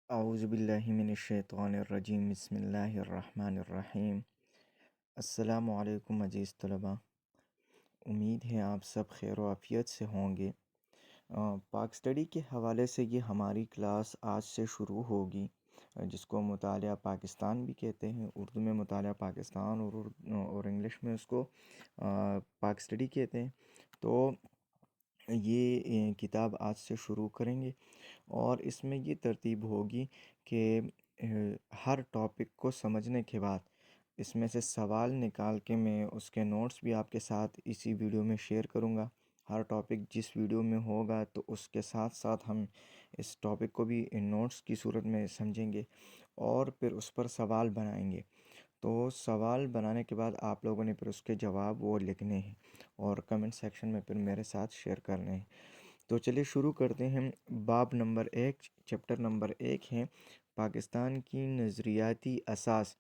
اعوذ باللہ من الشیطان الرجیم بسم اللہ الرحمن الرحیم۔ السلام علیکم عزیز طلباء، امید ہے آپ سب خیر و عافیت سے ہوں گے۔ پاک اسٹڈی کے حوالے سے یہ ہماری کلاس آج سے شروع ہوگی، جس کو مطالعہ پاکستان بھی کہتے ہیں۔ اردو میں مطالعہ پاکستان اور انگلش میں اس کو پاک اسٹڈی کہتے ہیں۔ تو یہ کتاب آج سے شروع کریں گے، اور اس میں یہ ترتیب ہوگی کہ ہر ٹاپک کو سمجھنے کے بعد اس میں سے سوال نکال کے میں اس کے نوٹس بھی آپ کے ساتھ اسی ویڈیو میں شیئر کروں گا۔ ہر ٹاپک جس ویڈیو میں ہوگا تو اس کے ساتھ ساتھ ہم اس ٹاپک کو بھی نوٹس کی صورت میں سمجھیں گے، اور پھر اس پر سوال بنائیں گے۔ تو سوال بنانے کے بعد آپ لوگوں نے پھر اس کے جواب وہ لکھنے ہیں اور کمنٹ سیکشن میں پھر میرے ساتھ شیئر کرنے ہیں۔ تو چلیے شروع کرتے ہیں۔ باب نمبر 1، چیپٹر نمبر 1 ہے پاکستان کی نظریاتی اساس۔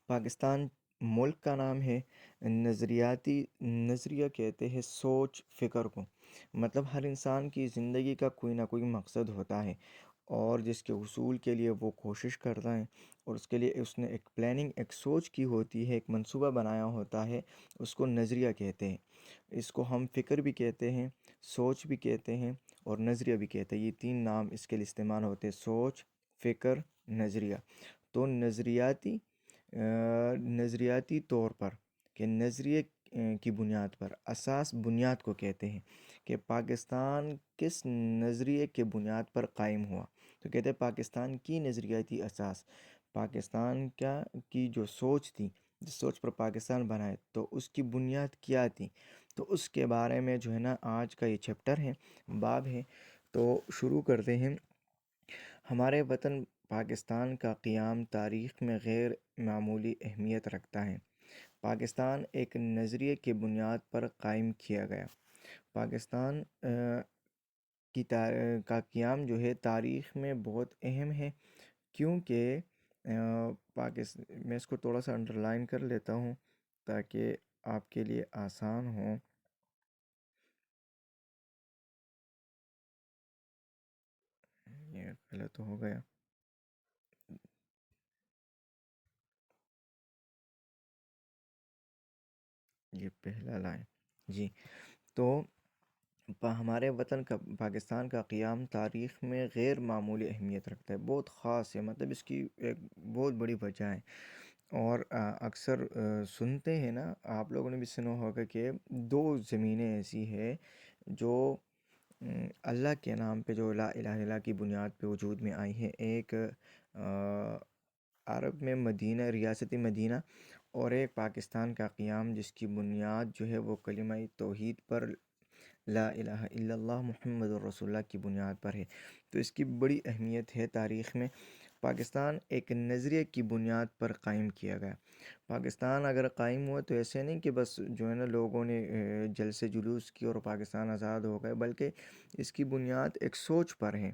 پاکستان ملک کا نام ہے۔ نظریاتی، نظریہ کہتے ہیں سوچ فکر کو، مطلب ہر انسان کی زندگی کا کوئی نہ کوئی مقصد ہوتا ہے، اور جس کے حصول کے لیے وہ کوشش کرتا ہے، اور اس کے لیے اس نے ایک پلاننگ، ایک سوچ کی ہوتی ہے، ایک منصوبہ بنایا ہوتا ہے، اس کو نظریہ کہتے ہیں۔ اس کو ہم فکر بھی کہتے ہیں، سوچ بھی کہتے ہیں، اور نظریہ بھی کہتے ہیں۔ یہ تین نام اس کے لیے استعمال ہوتے ہیں: سوچ، فکر، نظریہ۔ تو نظریاتی طور پر، کہ نظریے کی بنیاد پر، اساس بنیاد کو کہتے ہیں کہ پاکستان کس نظریے کے بنیاد پر قائم ہوا۔ تو کہتے ہیں پاکستان کی نظریاتی اساس، پاکستان کی جو سوچ تھی، جس سوچ پر پاکستان بنائے، تو اس کی بنیاد کیا تھی۔ تو اس کے بارے میں جو ہے نا آج کا یہ چیپٹر ہے، باب ہے۔ تو شروع کرتے ہیں۔ ہمارے وطن پاکستان کا قیام تاریخ میں غیر معمولی اہمیت رکھتا ہے۔ پاکستان ایک نظریے کی بنیاد پر قائم کیا گیا۔ پاکستان کا قیام جو ہے تاریخ میں بہت اہم ہے، کیونکہ میں اس کو تھوڑا سا انڈر لائن کر لیتا ہوں تاکہ آپ کے لیے آسان ہو۔ یہ غلط ہو گیا، یہ پہلا لائن جی۔ تو ہمارے وطن کا، پاکستان کا قیام تاریخ میں غیر معمولی اہمیت رکھتا ہے، بہت خاص ہے، مطلب اس کی ایک بہت بڑی وجہ ہے۔ اور اکثر سنتے ہیں نا، آپ لوگوں نے بھی سنا ہوگا کہ دو زمینیں ایسی ہے جو اللہ کے نام پہ، جو لا الہ الا اللہ کی بنیاد پہ وجود میں آئی ہے۔ ایک عرب میں مدینہ، ریاست مدینہ، اور ایک پاکستان کا قیام، جس کی بنیاد جو ہے وہ کلمہ توحید پر، لا الہ الا اللہ محمد الرسول اللہ کی بنیاد پر ہے۔ تو اس کی بڑی اہمیت ہے تاریخ میں۔ پاکستان ایک نظریے کی بنیاد پر قائم کیا گیا۔ پاکستان اگر قائم ہوا تو ایسے نہیں کہ بس جو ہے نا لوگوں نے جلسے جلوس کی اور پاکستان آزاد ہو گئے، بلکہ اس کی بنیاد ایک سوچ پر ہے،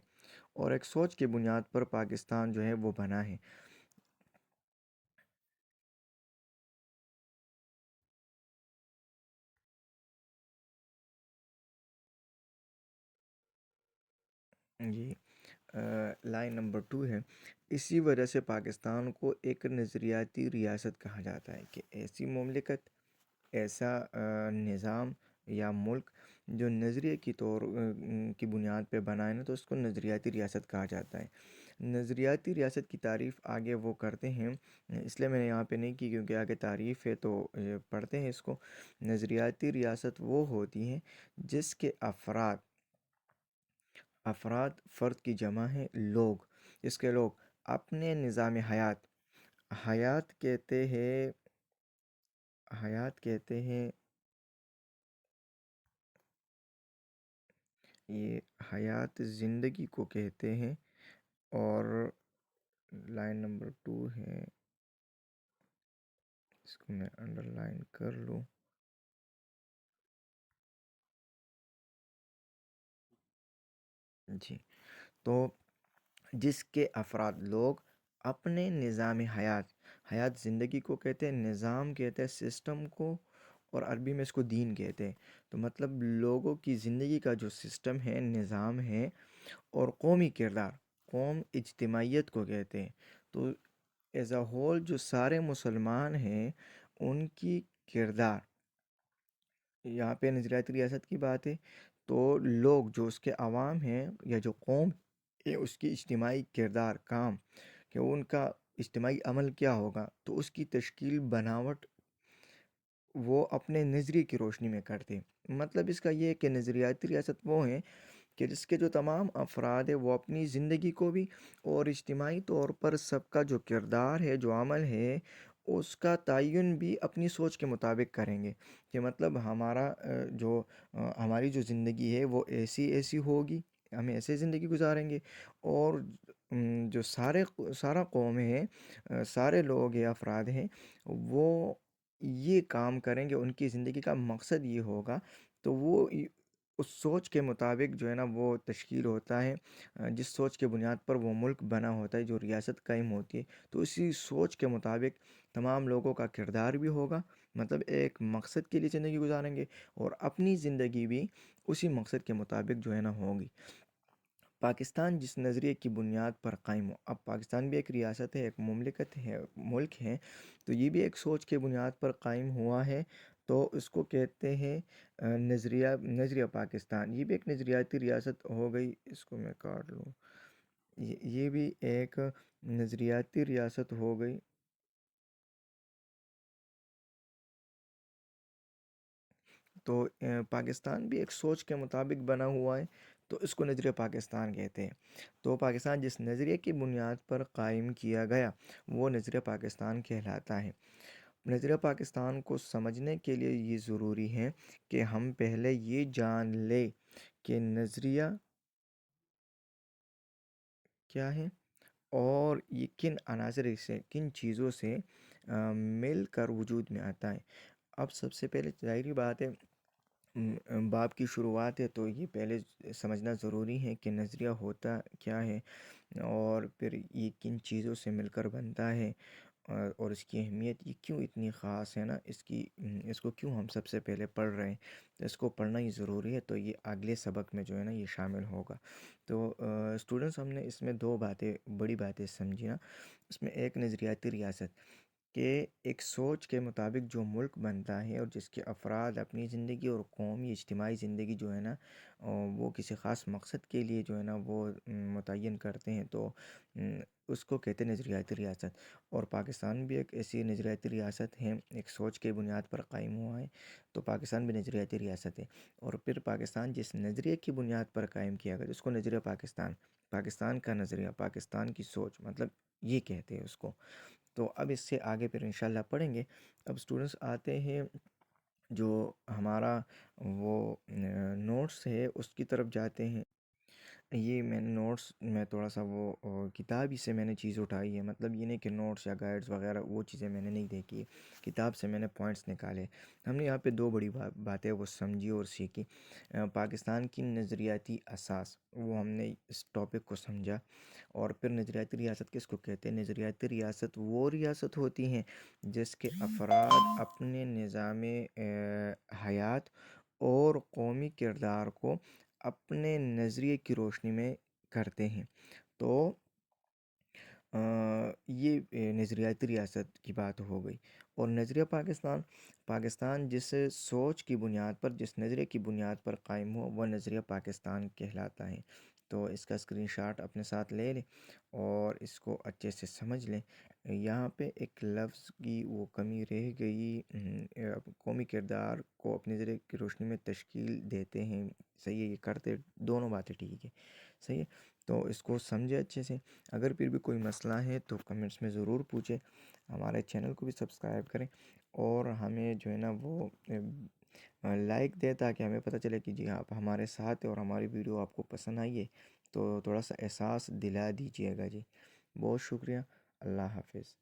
اور ایک سوچ کی بنیاد پر پاکستان جو ہے وہ بنا ہے۔ جی، لائن نمبر 2 ہے: اسی وجہ سے پاکستان کو ایک نظریاتی ریاست کہا جاتا ہے، کہ ایسی مملکت، ایسا نظام یا ملک جو نظریے کی کی بنیاد پہ بنائے نا، تو اس کو نظریاتی ریاست کہا جاتا ہے۔ نظریاتی ریاست کی تعریف آگے وہ کرتے ہیں، اس لیے میں نے یہاں پہ نہیں کی کیونکہ آگے تعریف ہے، تو پڑھتے ہیں اس کو۔ نظریاتی ریاست وہ ہوتی ہیں جس کے افراد فرد کی جمع ہے، لوگ، جس کے لوگ اپنے نظام حیات، حیات کہتے ہیں یہ حیات زندگی کو کہتے ہیں۔ اور لائن نمبر 2 ہے، اس کو میں انڈر لائن کر لوں۔ جی، تو جس کے افراد، لوگ اپنے نظام حیات زندگی کو کہتے ہیں، نظام کہتے ہیں سسٹم کو، اور عربی میں اس کو دین کہتے ہیں۔ تو مطلب لوگوں کی زندگی کا جو سسٹم ہے، نظام ہے، اور قومی کردار، قوم اجتماعیت کو کہتے ہیں۔ تو ایز اے ہول جو سارے مسلمان ہیں ان کی کردار، یہاں پہ نظریاتی ریاست کی بات ہے، تو لوگ جو اس کے عوام ہیں یا جو قوم ہے اس کی اجتماعی کردار کام، کہ ان کا اجتماعی عمل کیا ہوگا، تو اس کی تشکیل بناوٹ وہ اپنے نظریے کی روشنی میں کرتے ہیں۔ مطلب اس کا یہ ہے کہ نظریاتی ریاست وہ ہیں کہ جس کے جو تمام افراد ہیں وہ اپنی زندگی کو بھی اور اجتماعی طور پر سب کا جو کردار ہے، جو عمل ہے، اس کا تعین بھی اپنی سوچ کے مطابق کریں گے، کہ مطلب ہماری جو زندگی ہے وہ ایسی ہوگی، ہم ایسے زندگی گزاریں گے، اور جو سارا قوم ہے، سارے لوگ یا افراد ہیں، وہ یہ کام کریں گے، ان کی زندگی کا مقصد یہ ہوگا، تو وہ اس سوچ کے مطابق جو ہے نا وہ تشکیل ہوتا ہے، جس سوچ کے بنیاد پر وہ ملک بنا ہوتا ہے، جو ریاست قائم ہوتی ہے، تو اسی سوچ کے مطابق تمام لوگوں کا کردار بھی ہوگا، مطلب ایک مقصد کے لیے زندگی گزاریں گے، اور اپنی زندگی بھی اسی مقصد کے مطابق جو ہے نا ہوگی۔ پاکستان جس نظریے کی بنیاد پر قائم ہو، اب پاکستان بھی ایک ریاست ہے، ایک مملکت ہے، ملک ہے، تو یہ بھی ایک سوچ کے بنیاد پر قائم ہوا ہے، تو اس کو کہتے ہیں نظریہ پاکستان۔ یہ بھی ایک نظریاتی ریاست ہو گئی، اس کو میں کاٹ لوں، یہ بھی ایک نظریاتی ریاست ہو گئی۔ تو پاکستان بھی ایک سوچ کے مطابق بنا ہوا ہے، تو اس کو نظریہ پاکستان کہتے ہیں۔ تو پاکستان جس نظریے کی بنیاد پر قائم کیا گیا وہ نظریہ پاکستان کہلاتا ہے۔ نظریہ پاکستان کو سمجھنے کے لیے یہ ضروری ہے کہ ہم پہلے یہ جان لیں کہ نظریہ کیا ہے، اور یہ کن عناصر سے، کن چیزوں سے مل کر وجود میں آتا ہے۔ اب سب سے پہلے ظاہری بات ہے، باب کی شروعات ہے، تو یہ پہلے سمجھنا ضروری ہے کہ نظریہ ہوتا کیا ہے، اور پھر یہ کن چیزوں سے مل کر بنتا ہے، اور اس کی اہمیت یہ کیوں اتنی خاص ہے نا، اس کو کیوں ہم سب سے پہلے پڑھ رہے ہیں، تو اس کو پڑھنا ہی ضروری ہے، تو یہ اگلے سبق میں جو ہے نا یہ شامل ہوگا۔ تو اسٹوڈنٹس، ہم نے اس میں دو بڑی باتیں سمجھی نا، اس میں ایک نظریاتی ریاست، کہ ایک سوچ کے مطابق جو ملک بنتا ہے، اور جس کے افراد اپنی زندگی اور قومی اجتماعی زندگی جو ہے نا وہ کسی خاص مقصد کے لیے جو ہے نا وہ متعین کرتے ہیں، تو اس کو کہتے ہیں نظریاتی ریاست۔ اور پاکستان بھی ایک ایسی نظریاتی ریاست ہے، ایک سوچ کے بنیاد پر قائم ہوا ہے، تو پاکستان بھی نظریاتی ریاست ہے۔ اور پھر پاکستان جس نظریے کی بنیاد پر قائم کیا گیا اس کو نظریہ پاکستان کا نظریہ، پاکستان کی سوچ، مطلب یہ کہتے ہیں اس کو۔ تو اب اس سے آگے پھر انشاءاللہ پڑھیں گے۔ اب اسٹوڈنٹس آتے ہیں جو ہمارا وہ نوٹس ہے اس کی طرف جاتے ہیں۔ یہ میں نے نوٹس میں تھوڑا سا وہ کتاب ہی سے میں نے چیز اٹھائی ہے، مطلب یہ نہیں کہ نوٹس یا گائیڈز وغیرہ وہ چیزیں میں نے نہیں دیکھی ہے، کتاب سے میں نے پوائنٹس نکالے۔ ہم نے یہاں پہ دو بڑی باتیں وہ سمجھی اور سیکھی۔ پاکستان کی نظریاتی اساس، وہ ہم نے اس ٹاپک کو سمجھا، اور پھر نظریاتی ریاست کس کو کہتے ہیں؟ نظریاتی ریاست وہ ریاست ہوتی ہیں جس کے افراد اپنے نظام حیات اور قومی کردار کو اپنے نظریے کی روشنی میں کرتے ہیں۔ تو یہ نظریاتی ریاست کی بات ہو گئی۔ اور نظریہ پاکستان جس سوچ کی بنیاد پر، جس نظریے کی بنیاد پر قائم ہو وہ نظریہ پاکستان کہلاتا ہے۔ تو اس کا اسکرین شاٹ اپنے ساتھ لے لیں اور اس کو اچھے سے سمجھ لیں۔ یہاں پہ ایک لفظ کی وہ کمی رہ گئی، قومی کردار کو اپنے نظریے کی روشنی میں تشکیل دیتے ہیں، صحیح ہے، یہ کرتے دونوں باتیں ٹھیک ہے، صحیح ہے۔ تو اس کو سمجھے اچھے سے۔ اگر پھر بھی کوئی مسئلہ ہے تو کمنٹس میں ضرور پوچھیں، ہمارے چینل کو بھی سبسکرائب کریں، اور ہمیں جو ہے نا وہ لائک دیں، تاکہ ہمیں پتہ چلے کہ جی آپ ہمارے ساتھ ہیں اور ہماری ویڈیو آپ کو پسند آئی ہے، تو تھوڑا سا احساس دلا دیجیے گا جی۔ بہت شکریہ، اللہ حافظ۔